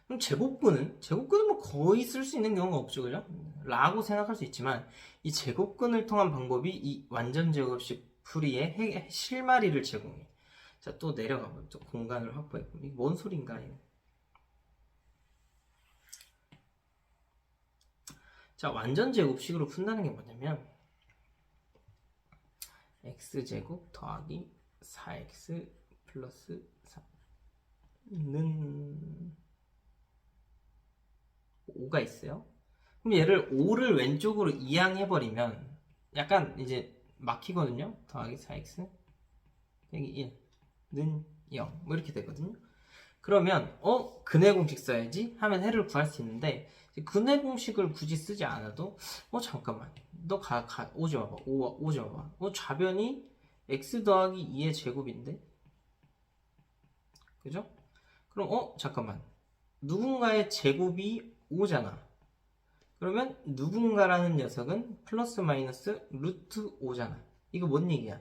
그럼 제곱근은 뭐 거의 쓸 수 있는 경우가 없죠, 그죠? 라고 생각할 수 있지만 이 제곱근을 통한 방법이 이 완전 제곱식 풀이의 실마리를 제공해. 자, 또 내려가면 또 공간을 확보해. 이게 뭔 소린가? 이거. 자, 완전 제곱식으로 푼다는 게 뭐냐면 x제곱 더하기 4x 플러스 3는 5가 있어요. 그럼 얘를 5를 왼쪽으로 이항해버리면 약간 이제 막히거든요. 더하기 4x 여기 1는 0 뭐 이렇게 되거든요. 그러면 근해 공식 써야지 하면 해를 구할 수 있는데, 근해 공식을 굳이 쓰지 않아도 잠깐만, 너 오지 와봐. 오지 와봐. 좌변이 x 더하기 2의 제곱인데, 그죠? 그럼 잠깐만, 누군가의 제곱이 5잖아. 그러면 누군가라는 녀석은 플러스 마이너스 루트 5잖아. 이거 뭔 얘기야?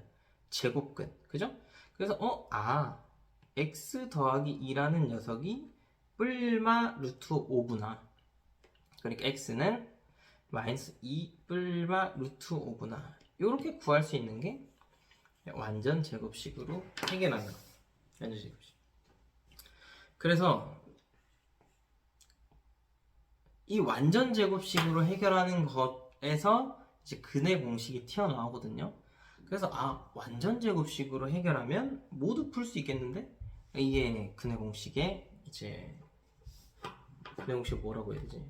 제곱근, 그죠? 그래서 x 더하기 2라는 녀석이 뿔마 루트 5구나. 그러니까 x는 마이너스 2 뿔마 루트 5구나. 이렇게 구할 수 있는 게 완전 제곱식으로 해결하는 거. 완전 제곱식. 그래서 이 완전 제곱식으로 해결하는 것에서 이제 근해 공식이 튀어나오거든요. 그래서 완전 제곱식으로 해결하면 모두 풀 수 있겠는데? 이게 근해 공식의 이제 근해 공식 뭐라고 해야 되지?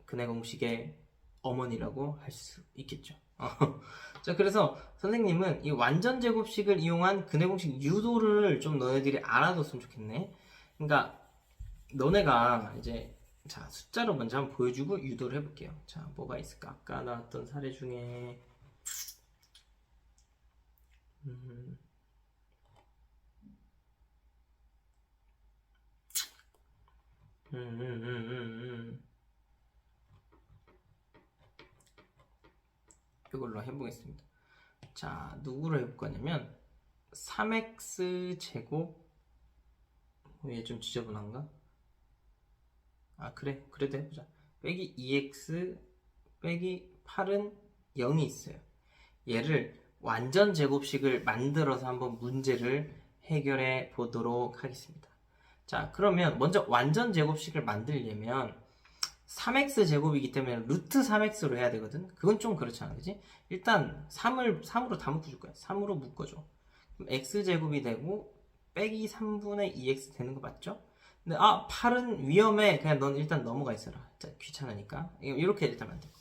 근해 공식의 어머니라고 할 수 있겠죠. 자, 그래서 선생님은 이 완전 제곱식을 이용한 근해 공식 유도를 좀 너네들이 알아뒀으면 좋겠네. 그러니까 너네가 이제 자 숫자로 먼저 한번 보여주고 유도를 해볼게요. 자, 뭐가 있을까? 아까 나왔던 사례 중에 이걸로 해보겠습니다. 자, 누구로 해볼 거냐면 3x 제곱 얘 좀 지저분한가? 아, 그래, 그래도 해보자. 빼기 2x 빼기 8은 0이 있어요. 얘를 완전 제곱식을 만들어서 한번 문제를 해결해 보도록 하겠습니다. 자, 그러면 먼저 완전 제곱식을 만들려면 3x 제곱이기 때문에 루트 3x로 해야 되거든. 그건 좀 그렇잖아, 그지? 일단 3으로 다 묶어줄 거야. 3으로 묶어줘. 그럼 x 제곱이 되고 빼기 3분의 2x 되는 거 맞죠? 근데 8은 위험해. 그냥 넌 일단 넘어가 있어라. 자, 귀찮으니까 이렇게 일단 만들게.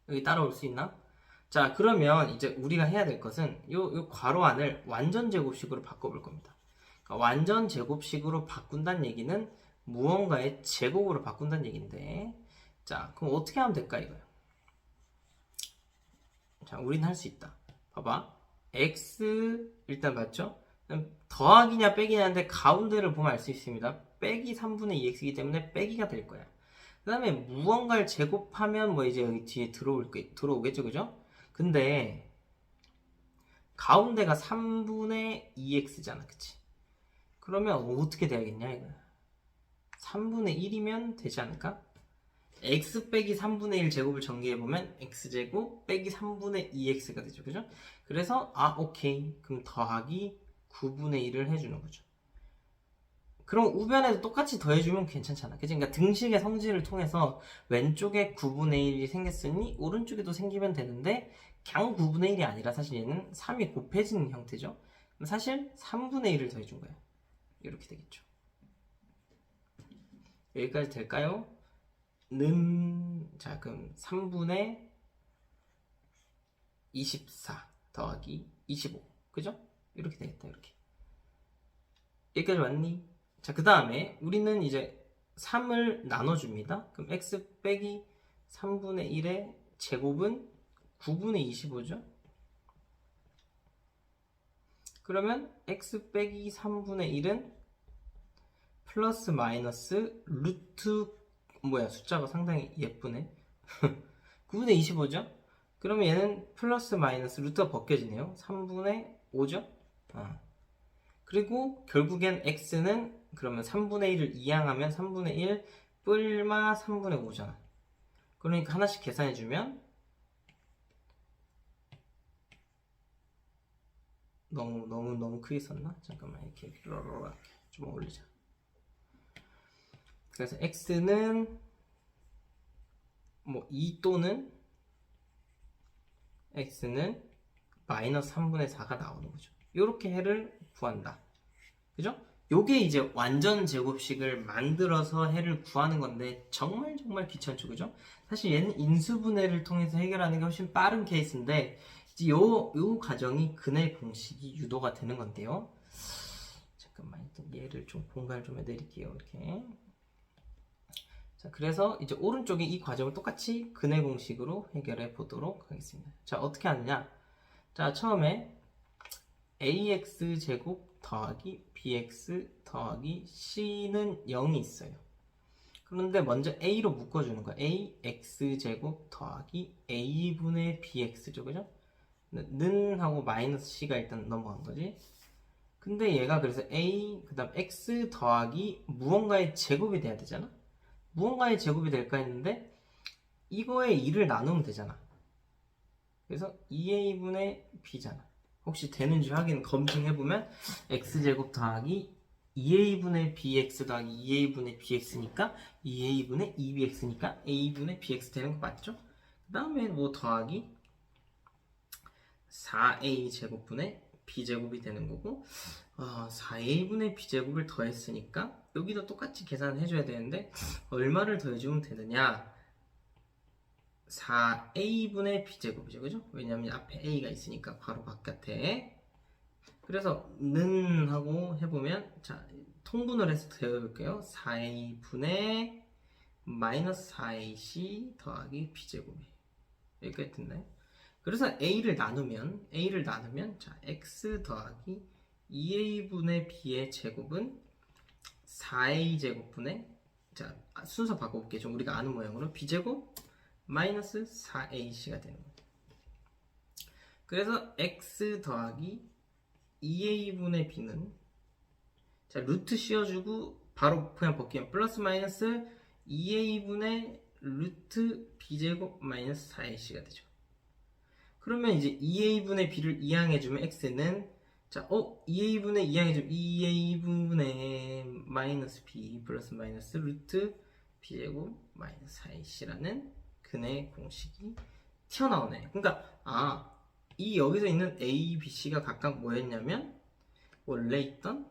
여기 따라올 수 있나? 자, 그러면 이제 우리가 해야 될 것은 요 괄호 안을 완전 제곱식으로 바꿔볼 겁니다. 그러니까 완전 제곱식으로 바꾼다는 얘기는 무언가의 제곱으로 바꾼다는 얘기인데, 자, 그럼 어떻게 하면 될까 이거야. 자, 우리는 할 수 있다. 봐봐, x 일단 맞죠? 더하기냐 빼기냐인데 가운데를 보면 알 수 있습니다. 빼기 3분의 2x이기 때문에 빼기가 될 거야. 그 다음에 무언가를 제곱하면 뭐 이제 여기 뒤에 들어오겠죠, 그죠? 근데 가운데가 3분의 2x잖아, 그치? 그러면 어떻게 돼야겠냐 이거야. 3분의 1이면 되지 않을까? x 빼기 3분의 1 제곱을 정리해보면 x제곱 빼기 3분의 2x가 되죠, 그죠? 그래서 오케이, 그럼 더하기 9분의 1을 해주는 거죠. 그럼 우변에도 똑같이 더해주면 괜찮잖아, 그치? 그러니까 등식의 성질을 통해서 왼쪽에 9분의 1이 생겼으니 오른쪽에도 생기면 되는데 그냥 9분의 1이 아니라 사실 얘는 3이 곱해지는 형태죠. 그럼 사실 3분의 1을 더해준 거야. 이렇게 되겠죠. 여기까지 될까요? 자, 그럼 3분의 24 더하기 25, 그죠? 이렇게 되겠다. 이렇게 여기까지 왔니? 자, 그 다음에 우리는 이제 3을 나눠줍니다. 그럼 x 빼기 3분의 1의 제곱은 9분의 25죠? 그러면 x 빼기 3분의 1은 플러스 마이너스 루트 숫자가 상당히 예쁘네. 9분의 25죠? 그러면 얘는 플러스 마이너스 루트가 벗겨지네요. 3분의 5죠? 그리고 결국엔 x는 그러면 3분의 1을 이항하면 3분의 1 뿔마 3분의 5잖아. 그러니까 하나씩 계산해주면 너무 크게 썼나? 잠깐만, 이렇게 좀 올리자. 그래서 x는 2 또는 x는 마이너스 3분의 4가 나오는 거죠. 이렇게 해를 구한다. 그죠? 요게 이제 완전 제곱식을 만들어서 해를 구하는 건데 정말 귀찮죠, 그죠? 사실 얘는 인수분해를 통해서 해결하는 게 훨씬 빠른 케이스인데 이제 요 과정이 근해 공식이 유도가 되는 건데요. 잠깐만, 일단 얘를 좀 공간을 좀 내릴게요. 이렇게. 자, 그래서 이제 오른쪽에 이 과정을 똑같이 근해 공식으로 해결해 보도록 하겠습니다. 자, 어떻게 하느냐? 자, 처음에 ax 제곱 더하기 bx 더하기 c는 0이 있어요. 그런데 먼저 a로 묶어주는 거야. ax 제곱 더하기 a분의 bx죠, 그죠? 는 하고 마이너스 c가 일단 넘어간 거지. 근데 얘가 그래서 a 그 다음 x 더하기 무언가의 제곱이 돼야 되잖아. 무언가의 제곱이 될까 했는데 이거에 2를 나누면 되잖아. 그래서 2a분의 b잖아. 혹시 되는지 검증해보면 x제곱 더하기 2a분의 bx 더하기 2a분의 bx니까 2a분의 2bx니까 a분의 bx 되는 거 맞죠? 그 다음에 더하기 4a 제곱분의 b제곱이 되는 거고 4a분의 b제곱을 더했으니까 여기도 똑같이 계산을 해줘야 되는데 얼마를 더해주면 되느냐? 4a분의 b제곱이죠. 그죠? 왜냐면 앞에 a가 있으니까 바로 바깥에. 그래서 는 하고 해보면 자 통분을 해서 되어볼게요. 4a분의 마이너스 4ac 더하기 b제곱이 여기까지 됐나요? 그래서 a를 나누면 자 x 더하기 2a분의 b의 제곱은 4a 제곱분의 자 순서 바꿔볼게요. 좀 우리가 아는 모양으로 b제곱 마이너스 4ac가 되는 거예요. 그래서 x 더하기 2a분의 b는 자 루트 씌워주고 바로 그냥 벗기면 플러스 마이너스 2a분의 루트 b제곱 마이너스 4ac가 되죠. 그러면 이제 2a분의 b를 이항해주면 x는 자 2a분의 이항해주면 2a분의 마이너스 b 플러스 마이너스 루트 b제곱 마이너스 4ac라는 근의 공식이 튀어나오네. 그러니까 이 여기서 있는 a, b, c가 각각 뭐였냐면 원래 있던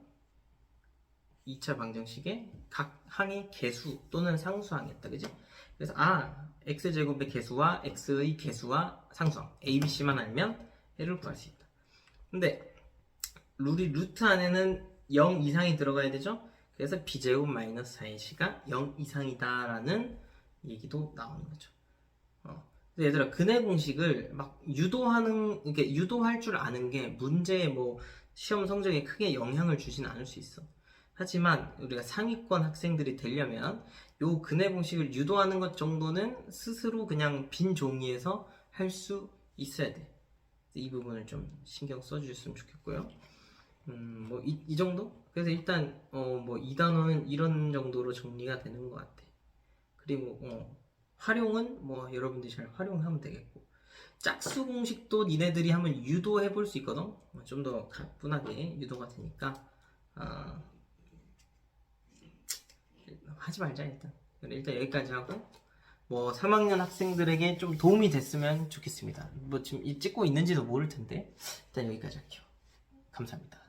2차 방정식의 각 항의 개수 또는 상수항이었다. 그지? 그래서 x제곱의 개수와 x의 개수와 상수항 a, b, c만 알면 해를 구할 수 있다. 근데 룰이 루트 안에는 0 이상이 들어가야 되죠? 그래서 b제곱 마이너스 4ac가 0 이상이다 라는 얘기도 나오는 거죠. 그래서 얘들아 근의 공식을 막 이렇게 유도할 줄 아는 게 문제에 뭐 시험 성적에 크게 영향을 주진 않을 수 있어. 하지만 우리가 상위권 학생들이 되려면 요 근의 공식을 유도하는 것 정도는 스스로 그냥 빈 종이에서 할 수 있어야 돼. 이 부분을 좀 신경 써주셨으면 좋겠고요. 뭐 이 정도? 그래서 일단 뭐 이 단어는 이런 정도로 정리가 되는 것 같아. 그리고 활용은 뭐 여러분들이 잘 활용하면 되겠고 짝수 공식도 니네들이 한번 유도해 볼 수 있거든. 좀 더 가뿐하게 유도가 되니까 하지 말자 일단. 일단 여기까지 하고 뭐 3학년 학생들에게 좀 도움이 됐으면 좋겠습니다. 뭐 지금 찍고 있는지도 모를 텐데 일단 여기까지 할게요. 감사합니다.